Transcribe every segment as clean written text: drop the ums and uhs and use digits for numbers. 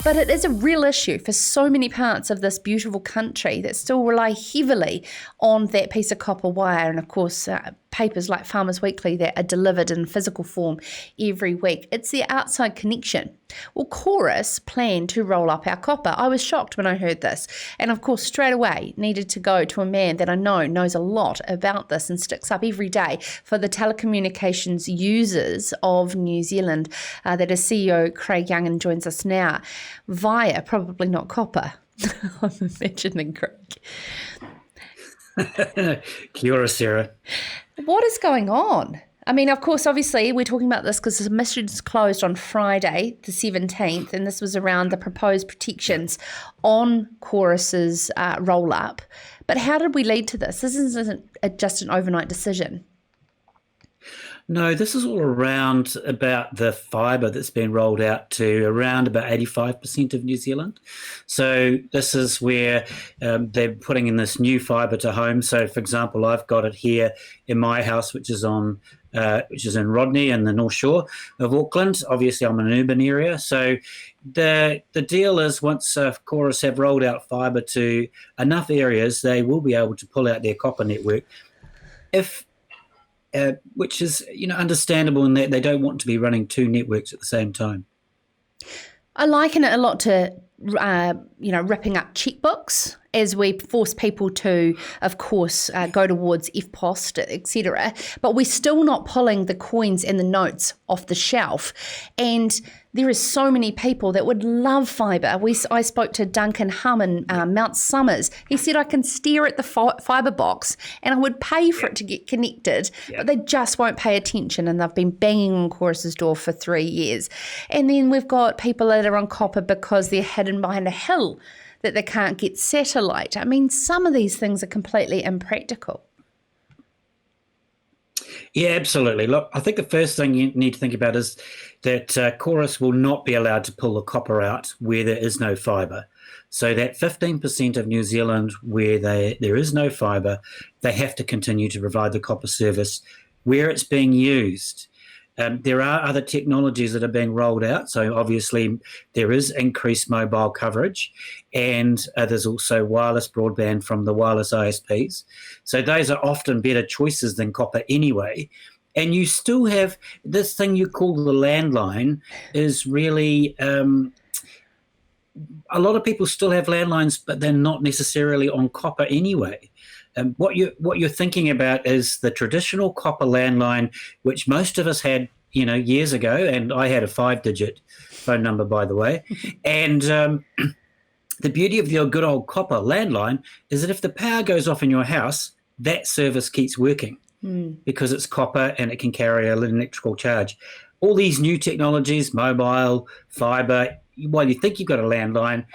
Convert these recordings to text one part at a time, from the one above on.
But it is a real issue for so many parts of this beautiful country that still rely heavily on that piece of copper wire. And of course, papers like Farmers Weekly that are delivered in physical form every week. It's the outside connection. Well, Chorus planned to roll up our copper. I was shocked when I heard this. And of course, straight away needed to go to a man that I know knows a lot about this and sticks up every day for the telecommunications users of New Zealand. That is CEO Craig Young, and joins us now via probably not copper. I'm imagining Craig. Kia ora, Sarah. What is going on? I mean, of course, obviously, we're talking about this because the submissions closed on Friday, the 17th, and this was around the proposed protections on Chorus's roll-up. But how did we lead to this? This isn't just an overnight decision. No, this is all around about the fibre that's been rolled out to around about 85% of New Zealand. So this is where they're putting in this new fibre to home. So, for example, I've got it here in my house, which is in Rodney in the North Shore of Auckland. Obviously, I'm in an urban area. So the deal is once Chorus have rolled out fibre to enough areas, they will be able to pull out their copper network. Which is, understandable in that they don't want to be running two networks at the same time. I liken it a lot to, ripping up checkbooks as we force people to, of course, go towards EFTPOS, etc. But we're still not pulling the coins and the notes off the shelf. And there is so many people that would love fibre. I spoke to Duncan Hum in Mount Somers. He said, I can stare at the fibre box and I would pay for it to get connected, but they just won't pay attention, and they've been banging on Chorus's door for 3 years. And then we've got people that are on copper because they're hidden behind a hill that they can't get satellite. I mean, some of these things are completely impractical. Yeah, absolutely. Look, I think the first thing you need to think about is that Chorus will not be allowed to pull the copper out where there is no fibre. So that 15% of New Zealand where there is no fibre, they have to continue to provide the copper service where it's being used. There are other technologies that are being rolled out. So obviously there is increased mobile coverage, and there's also wireless broadband from the wireless ISPs. So those are often better choices than copper anyway. And you still have this thing you call the landline is really a lot of people still have landlines, but they're not necessarily on copper anyway. What you're thinking about is the traditional copper landline, which most of us had, years ago, and I had a 5-digit phone number, by the way. And the beauty of your good old copper landline is that if the power goes off in your house, that service keeps working because it's copper and it can carry an electrical charge. All these new technologies, mobile, fibre, while you think you've got a landline,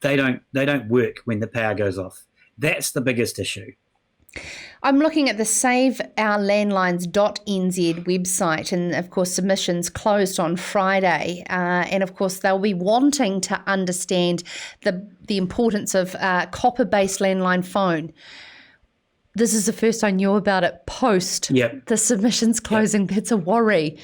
they don't work when the power goes off. That's the biggest issue. I'm looking at the saveourlandlines.nz website, and of course submissions closed on Friday, and of course they'll be wanting to understand the importance of copper-based landline phone. This is the first I knew about it post the submissions closing. That's a worry.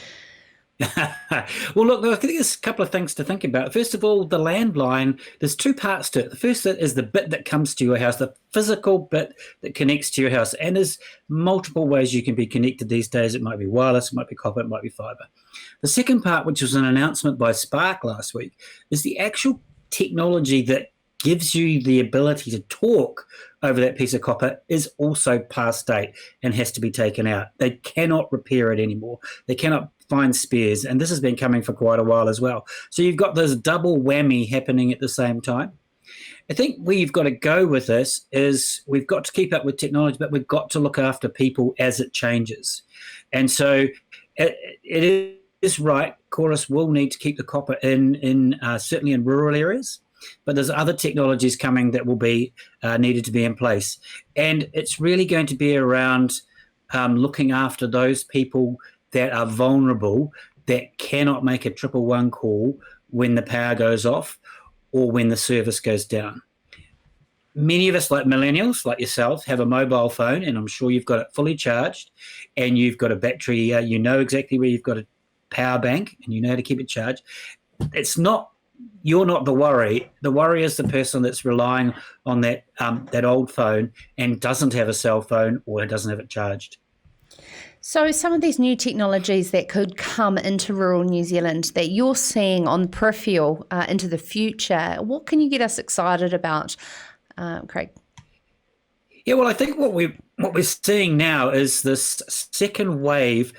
Well, look, I think there's a couple of things to think about. First of all, the landline, there's two parts to it. The first is the bit that comes to your house, the physical bit that connects to your house. And there's multiple ways you can be connected these days. It might be wireless, it might be copper, it might be fibre. The second part, which was an announcement by Spark last week, is the actual technology that gives you the ability to talk over that piece of copper is also past date and has to be taken out. They cannot repair it anymore. They cannot find spares, and this has been coming for quite a while as well. So you've got this double whammy happening at the same time. I think where you've got to go with this is we've got to keep up with technology, but we've got to look after people as it changes. And so it is right, Chorus will need to keep the copper in certainly in rural areas, but there's other technologies coming that will be needed to be in place. And it's really going to be around looking after those people that are vulnerable, that cannot make a 111 call when the power goes off or when the service goes down. Many of us, like millennials, like yourself, have a mobile phone, and I'm sure you've got it fully charged, and you've got a battery, you know exactly where you've got a power bank, and you know how to keep it charged. It's not you're not the worry. The worry is the person that's relying on that old phone and doesn't have a cell phone or doesn't have it charged. So some of these new technologies that could come into rural New Zealand that you're seeing on the peripheral into the future, what can you get us excited about, Craig? Yeah, well, I think what we're seeing now is this second wave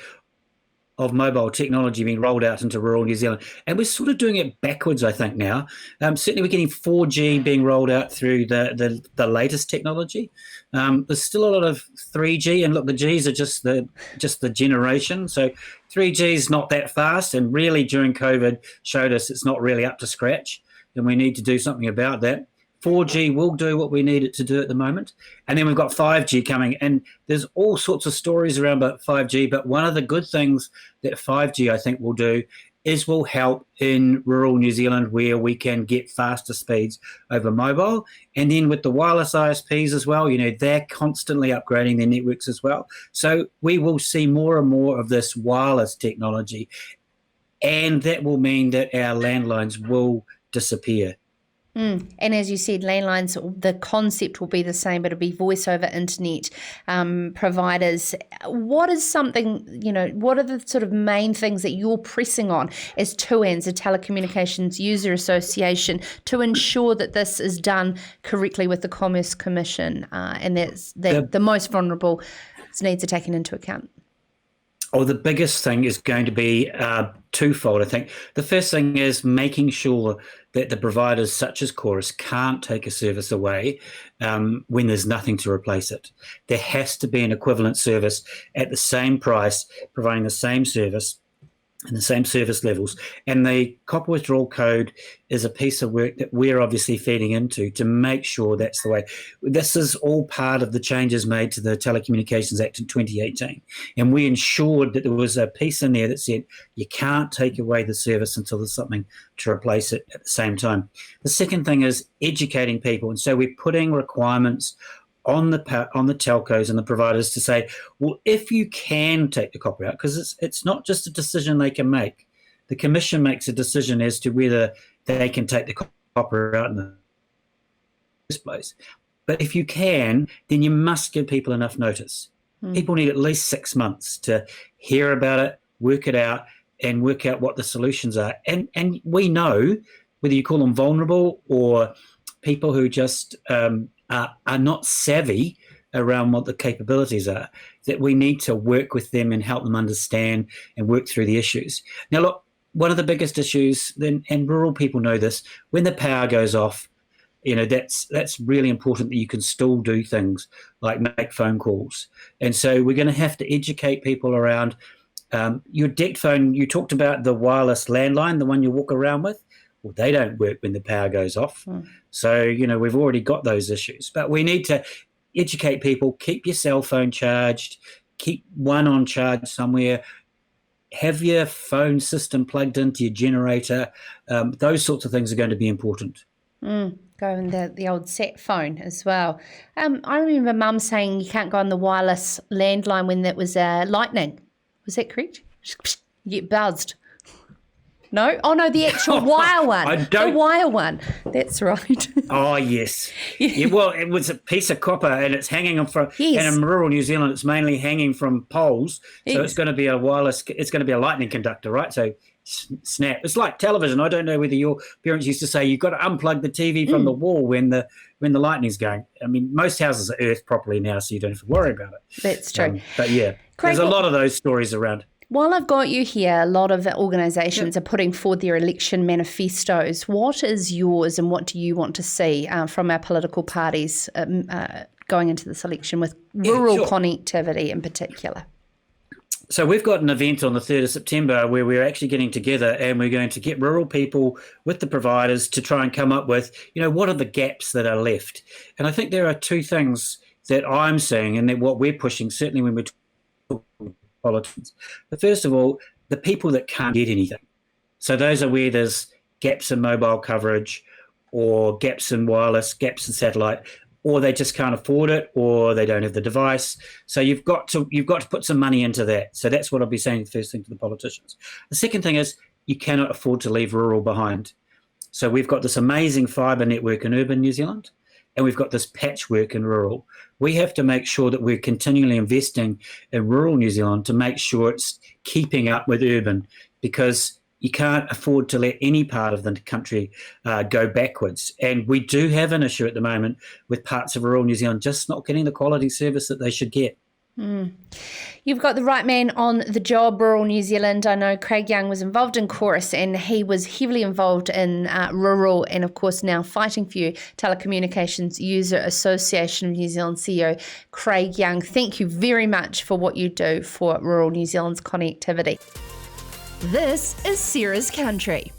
of mobile technology being rolled out into rural New Zealand. And we're sort of doing it backwards, I think, now. Certainly we're getting 4G being rolled out through the latest technology. There's still a lot of 3G, and look, the Gs are just the generation. So 3G is not that fast, and really during COVID showed us it's not really up to scratch, and we need to do something about that. 4G will do what we need it to do at the moment. And then we've got 5G coming. And there's all sorts of stories around about 5G. But one of the good things that 5G, I think, will do is will help in rural New Zealand where we can get faster speeds over mobile. And then with the wireless ISPs as well, they're constantly upgrading their networks as well. So we will see more and more of this wireless technology. And that will mean that our landlines will disappear. And as you said, landlines, the concept will be the same, but it'll be voice over internet providers. What is something, what are the sort of main things that you're pressing on as TUANZ, the Telecommunications User Association, to ensure that this is done correctly with the Commerce Commission and that the most vulnerable needs are taken into account? Oh, the biggest thing is going to be twofold, I think. The first thing is making sure that the providers such as Chorus can't take a service away when there's nothing to replace it. There has to be an equivalent service at the same price, providing the same service and the same service levels. And the copper withdrawal code is a piece of work that we're obviously feeding into to make sure that's the way. This is all part of the changes made to the Telecommunications Act in 2018. And we ensured that there was a piece in there that said you can't take away the service until there's something to replace it at the same time. The second thing is educating people. And so we're putting requirements on the telcos and the providers to say, well, if you can take the copper out, because it's not just a decision they can make. The Commission makes a decision as to whether they can take the copper out in the first place. But if you can, then you must give people enough notice. People need at least 6 months to hear about it, work it out, and work out what the solutions are. And we know, whether you call them vulnerable or people who just are not savvy around what the capabilities are, that we need to work with them and help them understand and work through the issues. Now, look, one of the biggest issues, and rural people know this, when the power goes off, that's really important that you can still do things like make phone calls. And so we're going to have to educate people around your DECT phone. You talked about the wireless landline, the one you walk around with. Well, they don't work when the power goes off. So, we've already got those issues. But we need to educate people, keep your cell phone charged, keep one on charge somewhere, have your phone system plugged into your generator. Those sorts of things are going to be important. Go on the old set phone as well. I remember Mum saying you can't go on the wireless landline when that was lightning. Was that correct? You get buzzed. No? Oh, no, the actual wire one. The wire one. That's right. Oh, yes. Yeah, well, it was a piece of copper and it's hanging from, yes. And in rural New Zealand, it's mainly hanging from poles. So It's going to be a wireless, it's going to be a lightning conductor, right? So snap. It's like television. I don't know whether your parents used to say you've got to unplug the TV from the wall when the lightning's going. I mean, most houses are earthed properly now, so you don't have to worry about it. That's true. But yeah, Craig, there's a lot of those stories around. While I've got you here, a lot of organisations are putting forward their election manifestos. What is yours and what do you want to see from our political parties going into this election with rural connectivity in particular? So we've got an event on the 3rd of September where we're actually getting together and we're going to get rural people with the providers to try and come up with, what are the gaps that are left? And I think there are two things that I'm seeing and that what we're pushing, certainly when we're talking politics. But first of all, the people that can't get anything. So those are where there's gaps in mobile coverage or gaps in wireless, gaps in satellite, or they just can't afford it or they don't have the device. So you've got to put some money into that. So that's what I'll be saying the first thing to the politicians. The second thing is you cannot afford to leave rural behind. So we've got this amazing fibre network in urban New Zealand, and we've got this patchwork in rural. We have to make sure that we're continually investing in rural New Zealand to make sure it's keeping up with urban, because you can't afford to let any part of the country go backwards. And we do have an issue at the moment with parts of rural New Zealand just not getting the quality service that they should get. You've got the right man on the job, rural New Zealand. I know Craig Young was involved in Chorus, and he was heavily involved in rural, and of course now Fighting For You, Telecommunications User Association of New Zealand CEO Craig Young. Thank you very much for what you do for rural New Zealand's connectivity. This is Sarah's Country.